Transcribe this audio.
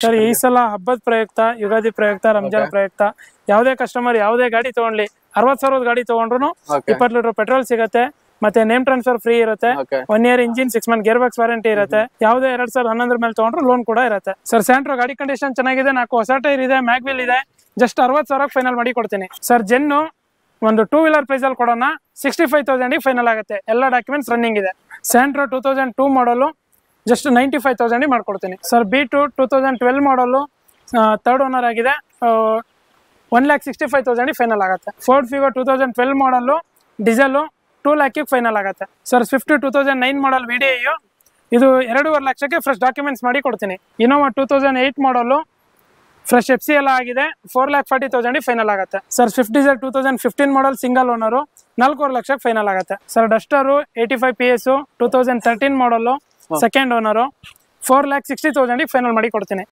Sir ಈ ಸಲ ಹಬ್ಬದ ಪ್ರಯುಕ್ತ, ಯುಗಾದಿ ಪ್ರಯುಕ್ತ, ರಂಜಾನ್ ಪ್ರಯುಕ್ತ ಯಾವುದೇ ಕಸ್ಟಮರ್ ಯಾವುದೇ ಗಾಡಿ ತಗೊಂಡ್ಲಿ 60,000 ಗಾಡಿ ತಗೊಂಡ್ರು 20 ಲೀಟರ್ ಪೆಟ್ರೋಲ್ ಸಿಗುತ್ತೆ. ಮತ್ತೆ ನೇಮ್ ಟ್ರಾನ್ಸ್ಫರ್ ಫ್ರೀ ಇರುತ್ತೆ. 1 year engine, 6 month gear box warranty ಇರುತ್ತೆ. ಯಾವುದೇ 2011 ಮೇಲೆ ತಗೊಂಡ್ರು ಲೋನ್ ಕೂಡ ಇರುತ್ತೆ. ಸರ್ ಸ್ಯಾಂಟ್ರೋ ಗಾಡಿ ಕಂಡೀಷನ್ ಚೆನ್ನಾಗಿದೆ, 4 ಹೊಸ ಟೈರ್ ಇದೆ, ಮ್ಯಾಗ್ ವೀಲ್ ಇದೆ. ಜಸ್ಟ್ 60,000 ಫೈನಲ್ ಮಾಡಿ ಕೊಡ್ತೀನಿ. ಸರ್ ಜೆನ್ನು ಒಂದು 2 ವೀಲರ್ ಪ್ರೈಸ್ ಅಲ್ಲಿ ಕೊಡೋಣ, 65,000 ಫೈನಲ್ ಆಗುತ್ತೆ. ಎಲ್ಲ ಡಾಕ್ಯುಮೆಂಟ್ಸ್ ರನ್ನಿಂಗ್ ಇದೆ. ಸ್ಯಾಂಟ್ರೋ 2002 ಮಾಡಲು ಜಸ್ಟ್ 95,000 ಮಾಡ್ಕೊಡ್ತೀನಿ. ಸರ್ B2 2012 ಮಾಡಲು ಥರ್ಡ್ ಓನರ್ ಆಗಿದೆ, 1,65,000 ಫೈನಲ್ ಆಗುತ್ತೆ. ಫೋರ್ಡ್ ಫಿಗೋ 2012 ಮಾಡಲು ಡೀಸೆಲ್ 2 lakhಗೆ ಫೈನಲ್ ಆಗುತ್ತೆ. ಸರ್ ಸ್ವಿಫ್ಟ್ 2009 ಮಾಡಲ್ VDI ಇದು 2.5 ಲಕ್ಷಕ್ಕೆ ಫ್ರೆಶ್ ಡಾಕ್ಯುಮೆಂಟ್ಸ್ ಮಾಡಿ ಕೊಡ್ತೀನಿ. ಇನೋವಾ 2008 ಮಾಡಲು ಫ್ರೆಶ್ FC ಎಲ್ಲ ಆಗಿದೆ, 4,40,000 ಫೈನಲ್ ಆಗುತ್ತೆ. Sir Swift diesel 2015 model single owner 4.5 ಲಕ್ಷಕ್ಕೆ ಫೈನಲ್ ಆಗುತ್ತೆ. ಸರ್ ಡಸ್ಟರು 85 PS 2013 ಮಾಡಲು ಸೆಕೆಂಡ್ ಓನರು 4,60,000 ಫೈನಲ್ ಮಾಡಿ ಕೊಡ್ತೀನಿ.